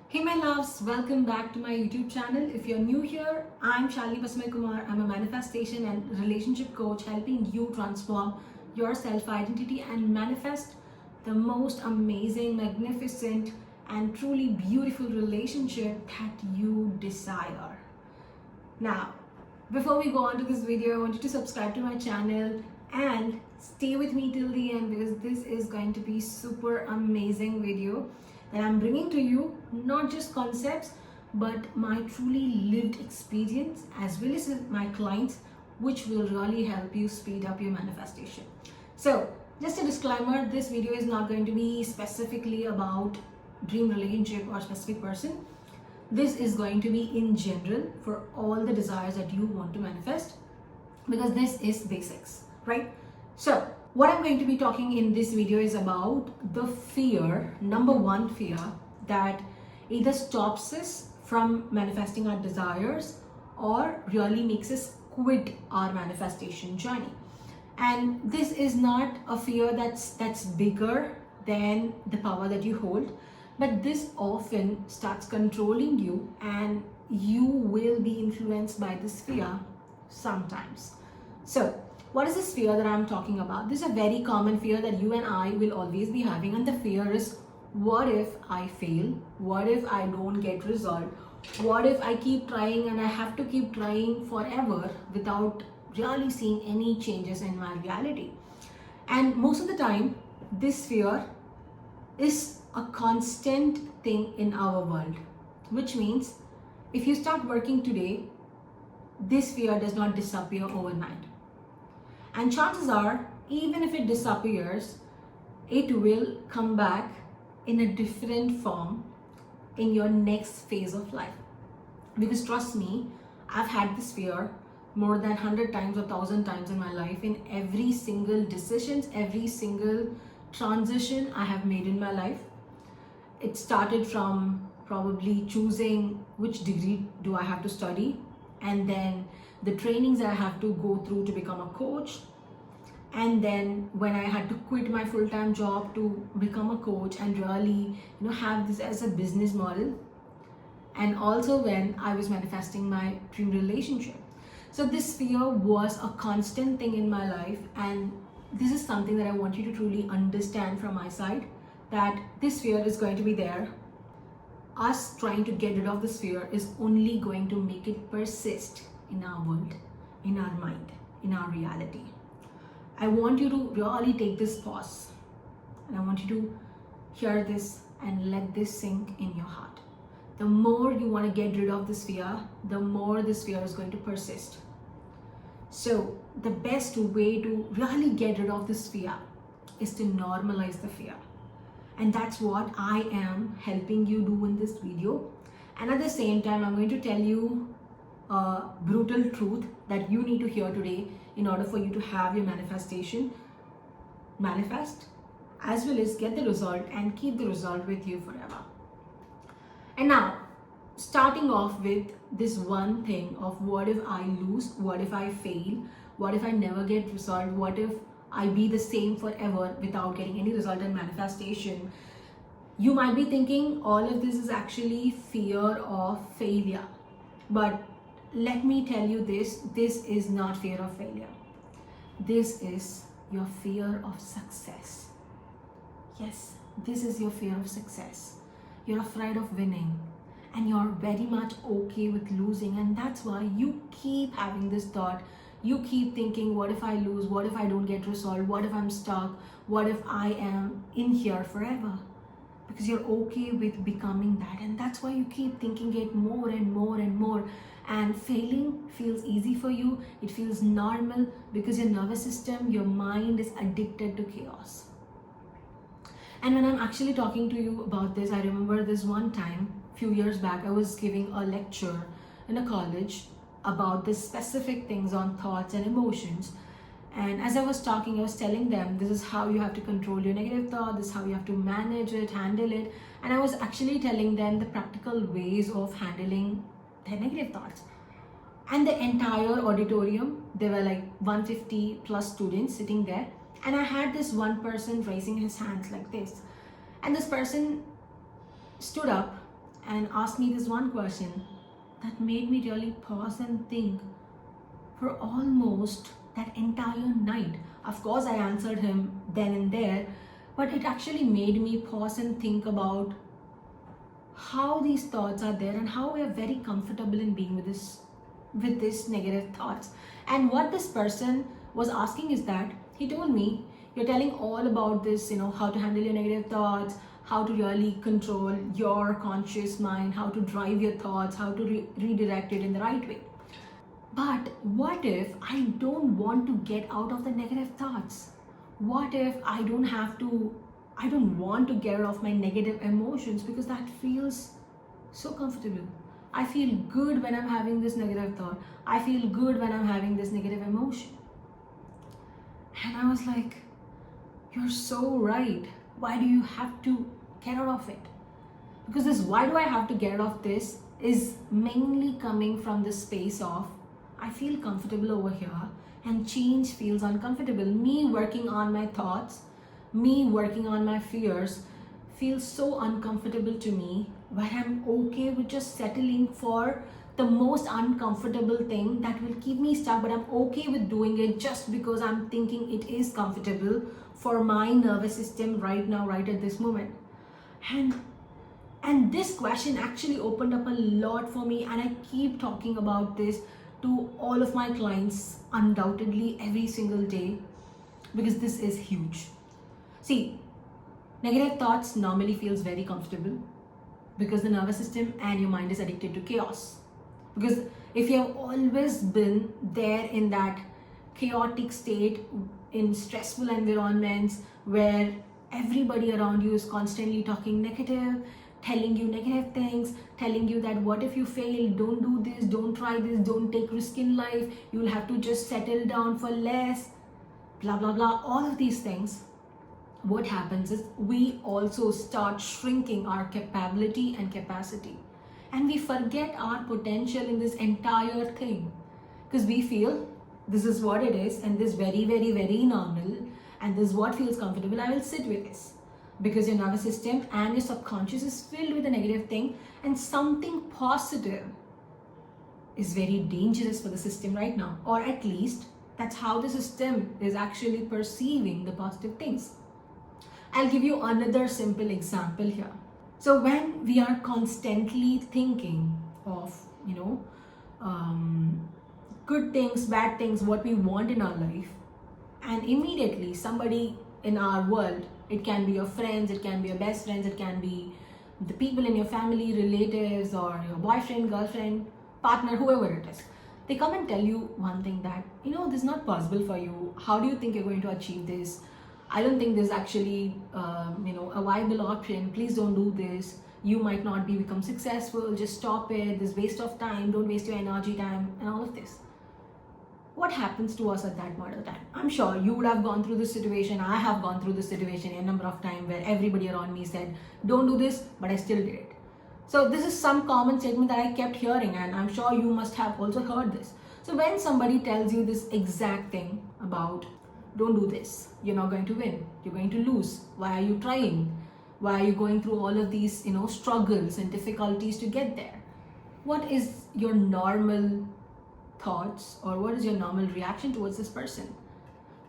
Hey my loves, welcome back to my YouTube channel. If you're new here, I'm Shalini Basmay Kumar. I'm a manifestation and relationship coach helping you transform your self-identity and manifest the most amazing, magnificent, and truly beautiful relationship that you desire. Now, before we go on to this video, I want you to subscribe to my channel and stay with me till the end because this is going to be super amazing video that I'm bringing to you, not just concepts, but my truly lived experience as well as my clients, which will really help you speed up your manifestation. So, just a disclaimer, this video is not going to be specifically about dream relationship or specific person. This is going to be in general for all the desires that you want to manifest because this is basics, right? So, what I'm going to be talking in this video is about the fear, number one fear that either stops us from manifesting our desires or really makes us quit our manifestation journey. And this is not a fear that's bigger than the power that you hold, but this often starts controlling you and you will be influenced by this fear sometimes. So, what is this fear that I'm talking about? This is a very common fear that you and I will always be having, and the fear is, what if I fail? What if I don't get result? What if I keep trying and I have to keep trying forever without really seeing any changes in my reality? And most of the time, this fear is a constant thing in our world, which means if you start working today, this fear does not disappear overnight. And chances are, even if it disappears, it will come back in a different form in your next phase of life. Because trust me, I've had this fear more than 100 times or 1,000 times in my life, in every single decisions, every single transition I have made in my life. It started from probably choosing which degree do I have to study, and then the trainings I have to go through to become a coach, and then when I had to quit my full-time job to become a coach and really have this as a business model, and also when I was manifesting my dream relationship. So this fear was a constant thing in my life, and this is something that I want you to truly understand from my side, that this fear is going to be there. Us trying to get rid of this fear is only going to make it persist in our world, in our mind, in our reality. I want you to really take this pause and I want you to hear this and let this sink in your heart. The more you want to get rid of this fear, the more this fear is going to persist. So the best way to really get rid of this fear is to normalize the fear. And that's what I am helping you do in this video. And at the same time, I'm going to tell you a brutal truth that you need to hear today in order for you to have your manifestation manifest, as well as get the result and keep the result with you forever. And now, starting off with this one thing of what if I lose, what if I fail, what if I never get result, what if I be the same forever without getting any result in manifestation. You might be thinking all of this is actually fear of failure. But let me tell you this is not fear of failure. This is your fear of success. Yes, this is your fear of success. You're afraid of winning and you're very much okay with losing, and that's why you keep having this thought. You keep thinking, what if I lose? What if I don't get resolved? What if I'm stuck? What if I am in here forever? Because you're okay with becoming that, and that's why you keep thinking it more and more and more. And failing feels easy for you. It feels normal because your nervous system, your mind is addicted to chaos. And when I'm actually talking to you about this, I remember this one time, few years back, I was giving a lecture in a college about the specific things on thoughts and emotions. And as I was talking, I was telling them this is how you have to control your negative thought, this is how you have to manage it, handle it. And I was actually telling them the practical ways of handling their negative thoughts. And the entire auditorium, there were like 150 plus students sitting there, and I had this one person raising his hands like this, and this person stood up and asked me this one question that made me really pause and think for almost that entire night. Of course, I answered him then and there, but it actually made me pause and think about how these thoughts are there and how we are very comfortable in being with this negative thoughts. And what this person was asking is that he told me, you're telling all about this, how to handle your negative thoughts, how to really control your conscious mind, how to drive your thoughts, how to redirect it in the right way. But what if I don't want to get out of the negative thoughts? What if I don't want to get out of my negative emotions because that feels so comfortable. I feel good when I'm having this negative thought. I feel good when I'm having this negative emotion. And I was like, you're so right. Why do you have to get out of it? Because this why do I have to get out of this is mainly coming from the space of I feel comfortable over here and change feels uncomfortable. Me working on my thoughts, me working on my fears feels so uncomfortable to me, but I'm okay with just settling for the most uncomfortable thing that will keep me stuck, but I'm okay with doing it just because I'm thinking it is comfortable for my nervous system right now, right at this moment. And this question actually opened up a lot for me, and I keep talking about this to all of my clients undoubtedly every single day because this is huge. See, negative thoughts normally feels very comfortable because the nervous system and your mind is addicted to chaos. Because if you have always been there in that chaotic state, in stressful environments where everybody around you is constantly talking negative, telling you negative things, telling you that what if you fail, don't do this, don't try this, don't take risk in life, you'll have to just settle down for less, blah blah blah, all of these things, what happens is we also start shrinking our capability and capacity, and we forget our potential in this entire thing because we feel this is what it is and this very very very normal and this is what feels comfortable, I will sit with this. Because your nervous system and your subconscious is filled with a negative thing, and something positive is very dangerous for the system right now, or at least that's how the system is actually perceiving the positive things. I'll give you another simple example here. So when we are constantly thinking of good things, bad things, what we want in our life, and immediately somebody in our world, it can be your friends, it can be your best friends, it can be the people in your family, relatives, or your boyfriend, girlfriend, partner, whoever it is, they come and tell you one thing that this is not possible for you, how do you think you're going to achieve this, I don't think this is actually a viable option, please don't do this, you might not become successful, just stop it, this waste of time, don't waste your energy, time, and all of this. What happens to us at that point of time? I'm sure you would have gone through this situation. I have gone through this situation a number of times where everybody around me said, don't do this, but I still did it. So this is some common statement that I kept hearing, and I'm sure you must have also heard this. So when somebody tells you this exact thing about, don't do this, you're not going to win, you're going to lose, why are you trying? Why are you going through all of these, struggles and difficulties to get there? What is your normal thoughts, or what is your normal reaction towards this person?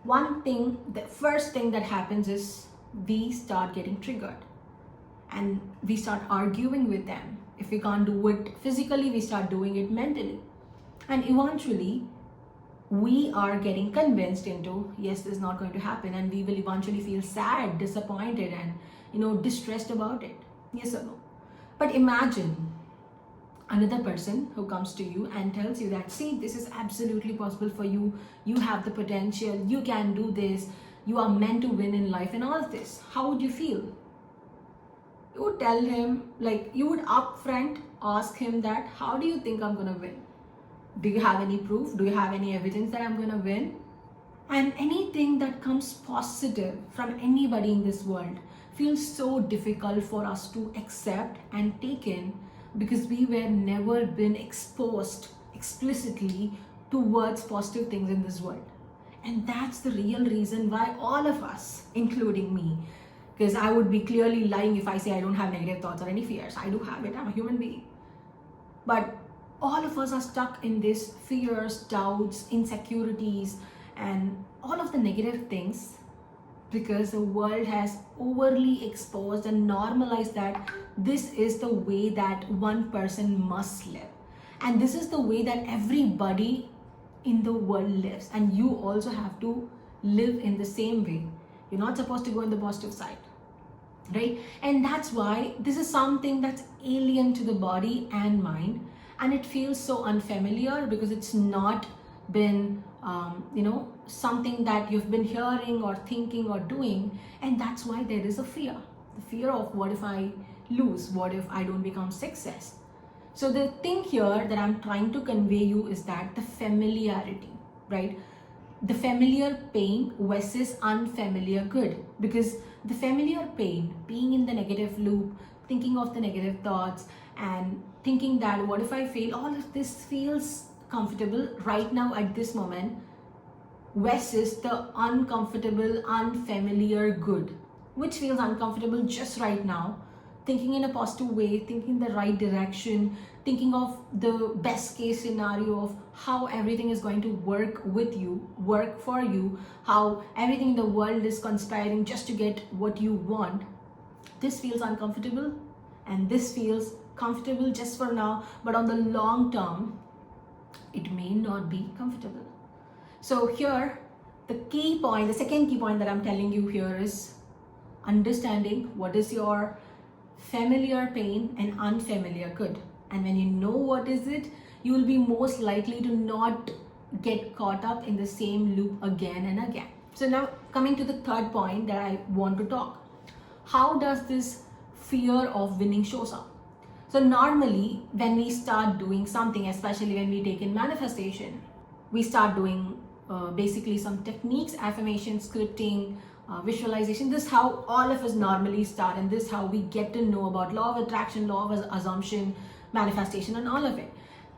The first thing that happens is we start getting triggered and we start arguing with them. If we can't do it physically, we start doing it mentally, and eventually we are getting convinced into, yes, this is not going to happen, and we will eventually feel sad, disappointed, and distressed about it. Yes or no? But imagine another person who comes to you and tells you that, see, this is absolutely possible for you, you have the potential, you can do this, you are meant to win in life, and all of this. How would you feel? You would tell him, you would upfront ask him that, how do you think I'm gonna win? Do you have any proof? Do you have any evidence that I'm gonna win? And anything that comes positive from anybody in this world feels so difficult for us to accept and take in, because we were never been exposed explicitly towards positive things in this world. And that's the real reason why all of us, including me, because I would be clearly lying if I say I don't have negative thoughts or any fears. I do have it, I'm a human being. But all of us are stuck in this fears, doubts, insecurities, and all of the negative things because the world has overly exposed and normalized that this is the way that one person must live. And this is the way that everybody in the world lives. And you also have to live in the same way. You're not supposed to go in the positive side, right? And that's why this is something that's alien to the body and mind, and it feels so unfamiliar because it's not been something that you've been hearing or thinking or doing. And that's why there is a fear, the fear of what if I lose, what if I don't become success. So the thing here that I'm trying to convey you is that the familiarity, right? The familiar pain versus unfamiliar good. Because the familiar pain, being in the negative loop, thinking of the negative thoughts and thinking that what if I fail, all of this feels comfortable right now at this moment, versus the uncomfortable, unfamiliar good, which feels uncomfortable just right now. Thinking in a positive way, thinking in the right direction, thinking of the best case scenario of how everything is going to work with you, work for you, how everything in the world is conspiring just to get what you want. This feels uncomfortable, and this feels comfortable just for now, but on the long term, it may not be comfortable. So here, the key point, the second key point that I'm telling you here is understanding what is your familiar pain and unfamiliar good. And when you know what is it, you will be most likely to not get caught up in the same loop again and again. So now coming to the third point that I want to talk. How does this fear of winning shows up? So normally when we start doing something, especially when we take in manifestation, we start doing basically some techniques, affirmations, scripting, visualization. This is how all of us normally start, and this is how we get to know about law of attraction, law of assumption, manifestation, and all of it.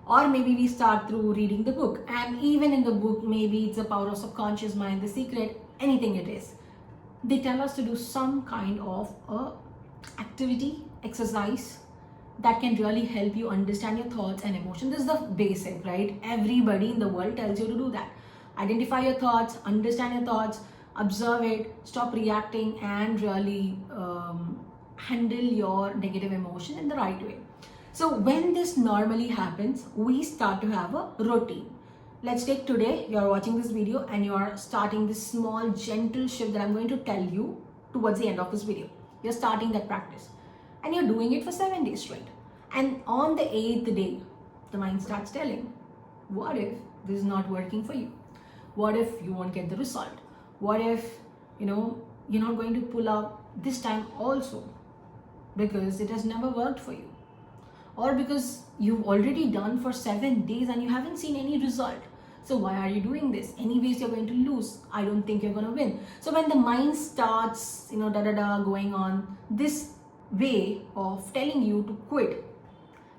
Or maybe we start through reading the book, and even in the book, maybe it's the power of subconscious mind, the secret, anything it is. They tell us to do some kind of activity, exercise that can really help you understand your thoughts and emotions. This is the basic, right? Everybody in the world tells you to do that. Identify your thoughts, understand your thoughts, observe it, stop reacting, and really handle your negative emotion in the right way. So when this normally happens, we start to have a routine. Let's take today, you're watching this video and you're starting this small gentle shift that I'm going to tell you towards the end of this video. You're starting that practice and you're doing it for 7 days straight. And on the 8th day, the mind starts telling, what if this is not working for you? What if you won't get the result? What if, you're not going to pull out this time also because it has never worked for you? Or because you've already done for 7 days and you haven't seen any result. So why are you doing this? Anyways, you're going to lose. I don't think you're going to win. So when the mind starts, going on this way of telling you to quit,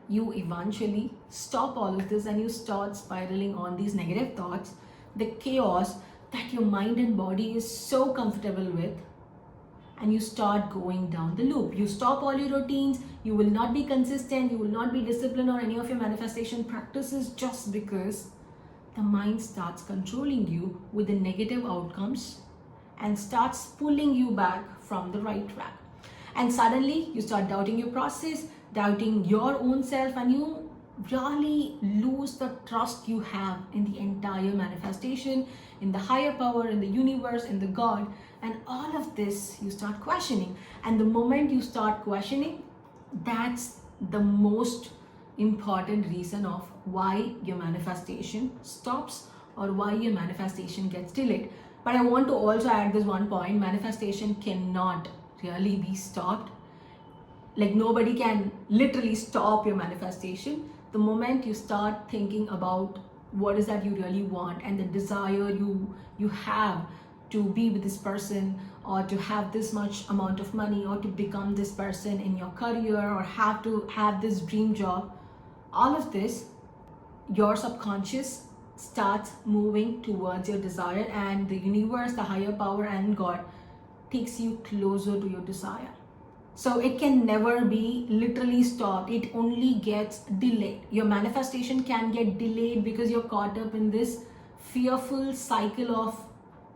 you eventually stop all of this and you start spiraling on these negative thoughts, the chaos that your mind and body is so comfortable with, and you start going down the loop. You stop all your routines, you will not be consistent, you will not be disciplined or any of your manifestation practices just because the mind starts controlling you with the negative outcomes and starts pulling you back from the right track. And suddenly you start doubting your process, doubting your own self, and you really lose the trust you have in the entire manifestation, in the higher power, in the universe, in the God, and all of this you start questioning. And the moment you start questioning, that's the most important reason of why your manifestation stops or why your manifestation gets delayed. But I want to also add this one point: manifestation cannot really be stopped. Like nobody can literally stop your manifestation. The moment you start thinking about what is that you really want and the desire you have to be with this person, or to have this much amount of money, or to become this person in your career, or have to have this dream job, all of this, your subconscious starts moving towards your desire, and the universe, the higher power, and God takes you closer to your desire. So it can never be literally stopped. It only gets delayed. Your manifestation can get delayed because you're caught up in this fearful cycle of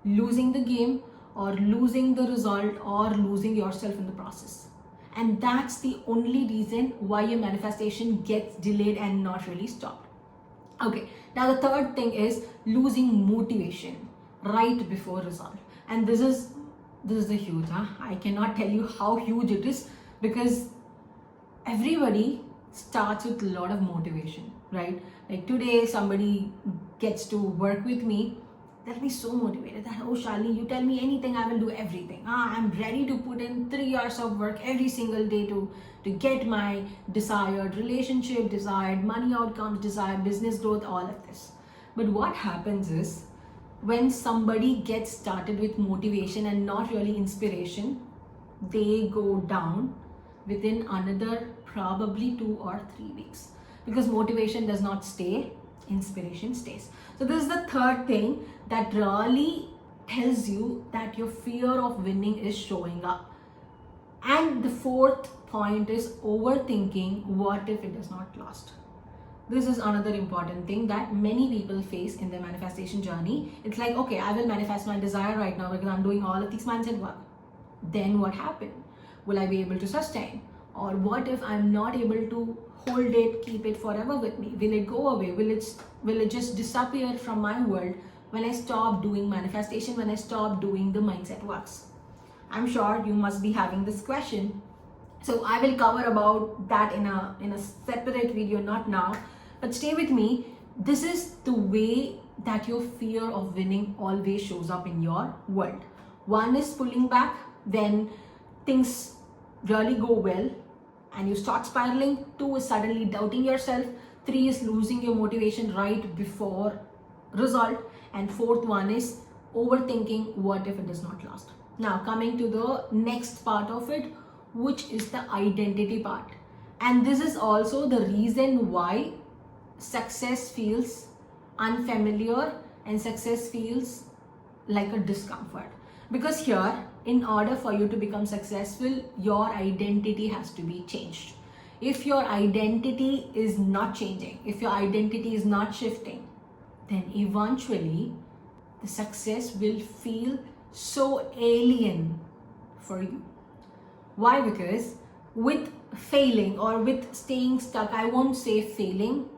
losing the game, or losing the result, or losing yourself in the process. And that's the only reason why your manifestation gets delayed and not really stopped. Okay, now the third thing is losing motivation right before result. And this is the huge, I cannot tell you how huge it is, because everybody starts with a lot of motivation, right? Like today somebody gets to work with me, they'll be so motivated that, oh Shali, you tell me anything, I will do everything. I'm ready to put in 3 hours of work every single day to get my desired relationship, desired money outcomes, desired business growth, all of this. But what happens is, when somebody gets started with motivation and not really inspiration, they go down within another probably 2 or 3 weeks, because motivation does not stay, inspiration stays. So this is the third thing that really tells you that your fear of winning is showing up. And the fourth point is overthinking, what if it does not last? This is another important thing that many people face in their manifestation journey. It's like, okay, I will manifest my desire right now because I'm doing all of these mindset work. Then what happened? Will I be able to sustain? Or what if I'm not able to hold it, keep it forever with me? Will it go away? Will it just disappear from my world when I stop doing manifestation, when I stop doing the mindset works? I'm sure you must be having this question. So I will cover about that in a separate video, not now. But stay with me. This is the way that your fear of winning always shows up in your world. One is pulling back when things really go well and you start spiraling. 2 is suddenly doubting yourself. 3 is losing your motivation right before result. And 4th one is overthinking, what if it does not last? Now coming to the next part of it, which is the identity part. And this is also the reason why success feels unfamiliar and success feels like a discomfort. Because here, in order for you to become successful, your identity has to be changed. If your identity is not changing, if your identity is not shifting, then eventually the success will feel so alien for you. Why? Because with failing or with staying stuck, I won't say failing,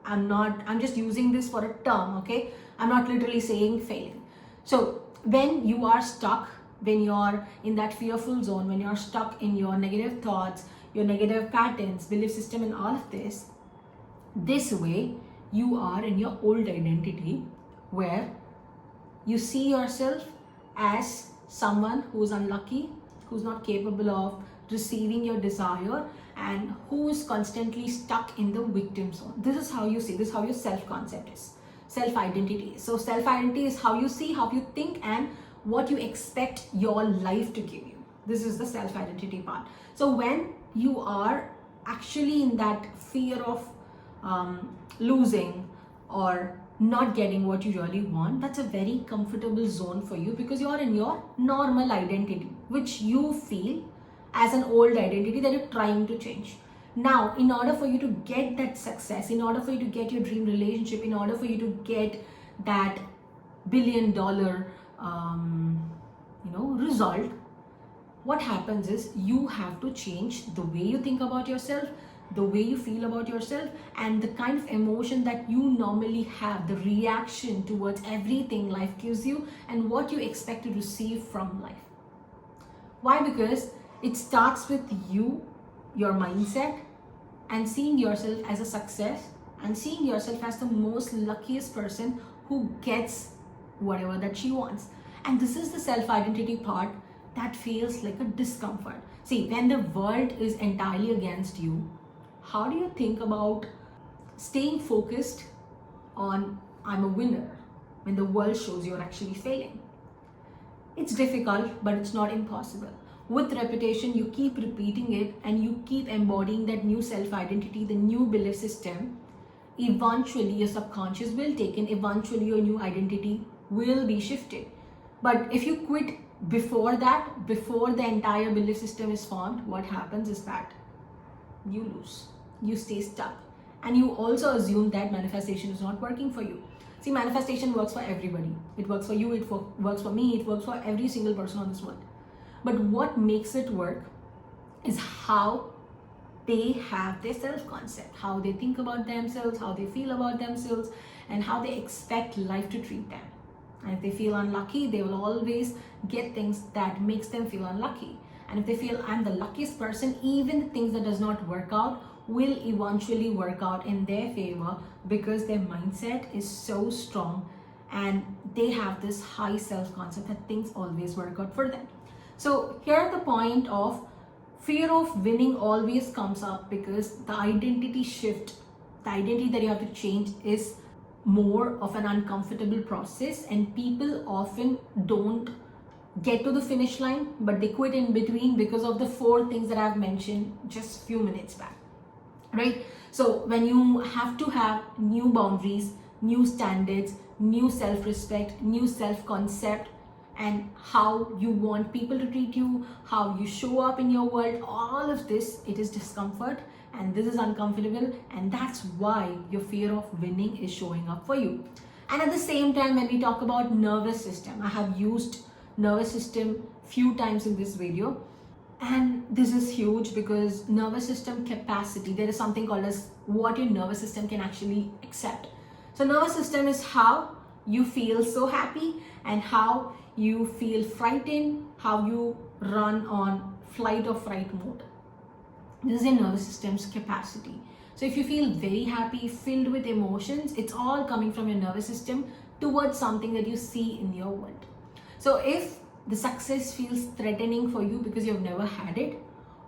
I'm just using this for a term, okay? I'm not literally saying failing. So when you are stuck, when you're in that fearful zone, when you're stuck in your negative thoughts, your negative patterns, belief system, and all of this way you are in your old identity, where you see yourself as someone who's unlucky, who's not capable of receiving your desire, and who is constantly stuck in the victim zone. This is how you see, this is how your self-concept is, self-identity. So self-identity is how you see, how you think, and what you expect your life to give you. This is the self-identity part. So when you are actually in that fear of losing or not getting what you really want, that's a very comfortable zone for you, because you're in your normal identity, which you feel as an old identity that you're trying to change. Now, in order for you to get that success, in order for you to get your dream relationship, in order for you to get that $1 billion result, what happens is you have to change the way you think about yourself, the way you feel about yourself, and the kind of emotion that you normally have, the reaction towards everything life gives you, and what you expect to receive from life. Why? Because it starts with you, your mindset, and seeing yourself as a success, and seeing yourself as the most luckiest person who gets whatever that she wants. And this is the self-identity part that feels like a discomfort. See, when the world is entirely against you, how do you think about staying focused on I'm a winner when the world shows you're actually failing? It's difficult, but it's not impossible. With repetition, you keep repeating it and you keep embodying that new self-identity, the new belief system. eventually your subconscious will take in, eventually your new identity will be shifted. But if you quit before that, before the entire belief system is formed, what happens is that you lose, you stay stuck, and you also assume that manifestation is not working for you. See, manifestation works for everybody. It works for you, works for me, it works for every single person on this world. But what makes it work is how they have their self-concept, how they think about themselves, how they feel about themselves, and how they expect life to treat them. And if they feel unlucky, they will always get things that makes them feel unlucky. And if they feel I'm the luckiest person, even the things that does not work out will eventually work out in their favor, because their mindset is so strong and they have this high self-concept that things always work out for them. So here the point of fear of winning always comes up because the identity shift, the identity that you have to change is more of an uncomfortable process, and people often don't get to the finish line, but they quit in between because of the 4 things that I've mentioned just a few minutes back, right? So when you have to have new boundaries, new standards, new self-respect, new self-concept, and how you want people to treat you, how you show up in your world, all of this, it is discomfort, and this is uncomfortable, and that's why your fear of winning is showing up for you. And at the same time, when we talk about nervous system, I have used nervous system few times in this video, and this is huge because nervous system capacity, there is something called as what your nervous system can actually accept. So nervous system is how you feel so happy and how you feel frightened, how you run on flight or fright mode. This is your nervous system's capacity. So if you feel very happy, filled with emotions, it's all coming from your nervous system towards something that you see in your world. So if the success feels threatening for you because you've never had it,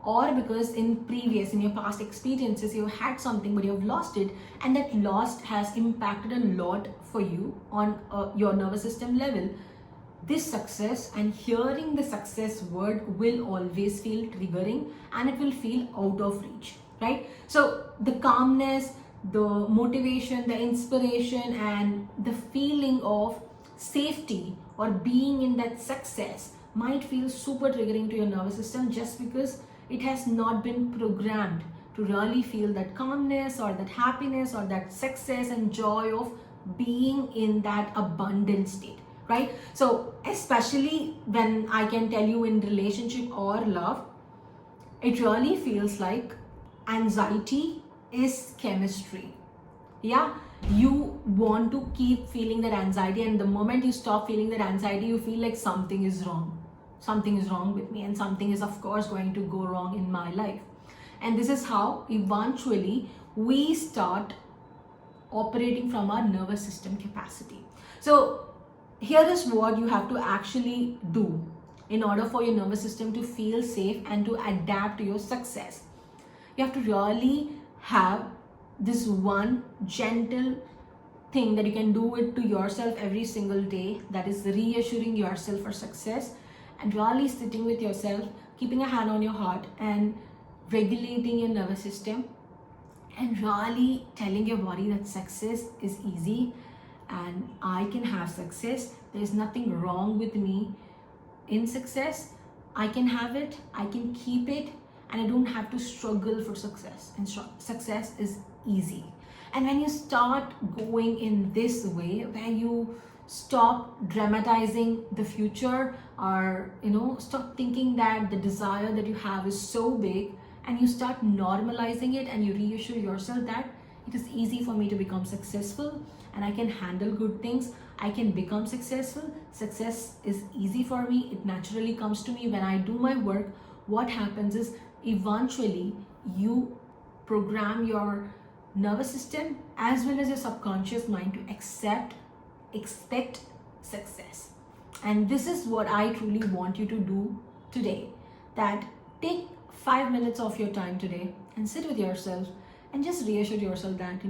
or because in your past experiences, you've had something but you've lost it, and that loss has impacted a lot for you on your nervous system level, this success and hearing the success word will always feel triggering, and it will feel out of reach, right? So the calmness, the motivation, the inspiration, and the feeling of safety or being in that success might feel super triggering to your nervous system, just because it has not been programmed to really feel that calmness or that happiness or that success and joy of being in that abundant state, right? So especially when I can tell you in relationship or love, it really feels like anxiety is chemistry. Yeah, you want to keep feeling that anxiety, and the moment you stop feeling that anxiety, you feel like something is wrong with me, and something is of course going to go wrong in my life. And this is how eventually we start operating from our nervous system capacity. So here is what you have to actually do in order for your nervous system to feel safe and to adapt to your success. You have to really have this one gentle thing that you can do it to yourself every single day, that is reassuring yourself for success, and really sitting with yourself, keeping a hand on your heart and regulating your nervous system, and really telling your body that success is easy and I can have success. There's nothing wrong with me in success. I can have it, I can keep it, and I don't have to struggle for success. And success is easy. And when you start going in this way, where you stop dramatizing the future, or stop thinking that the desire that you have is so big, and you start normalizing it, and you reassure yourself that it is easy for me to become successful, and I can handle good things, I can become successful. Success is easy for me, it naturally comes to me when I do my work. What happens is eventually you program your nervous system as well as your subconscious mind to expect success. And this is what I truly want you to do today, that take 5 minutes of your time today and sit with yourself and just reassure yourself that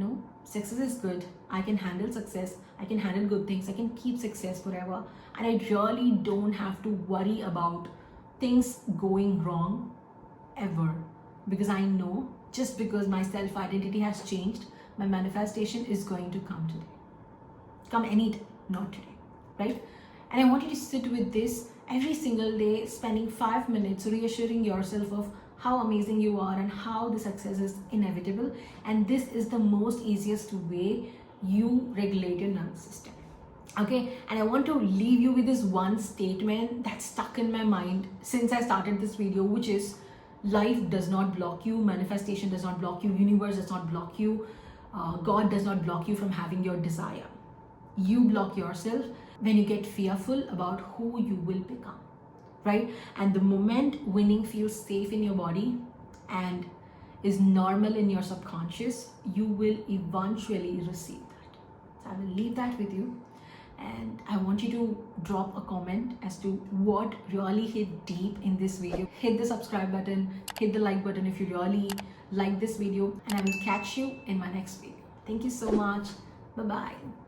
success is good, I can handle success, I can handle good things, I can keep success forever, and I really don't have to worry about things going wrong ever, because I know, just because my self identity has changed, my manifestation is going to come today. Come any day, not today, right? And I want you to sit with this every single day, spending 5 minutes reassuring yourself of how amazing you are and how the success is inevitable. And this is the most easiest way you regulate your nervous system. Okay, and I want to leave you with this one statement that's stuck in my mind since I started this video, which is life does not block you, manifestation does not block you, universe does not block you, God does not block you from having your desire. You block yourself when you get fearful about who you will become, right? And the moment winning feels safe in your body and is normal in your subconscious, you will eventually receive that. So I will leave that with you. And I want you to drop a comment as to what really hit deep in this video. Hit the subscribe button, hit the like button if you really like this video, and I will catch you in my next video. Thank you so much. Bye-bye.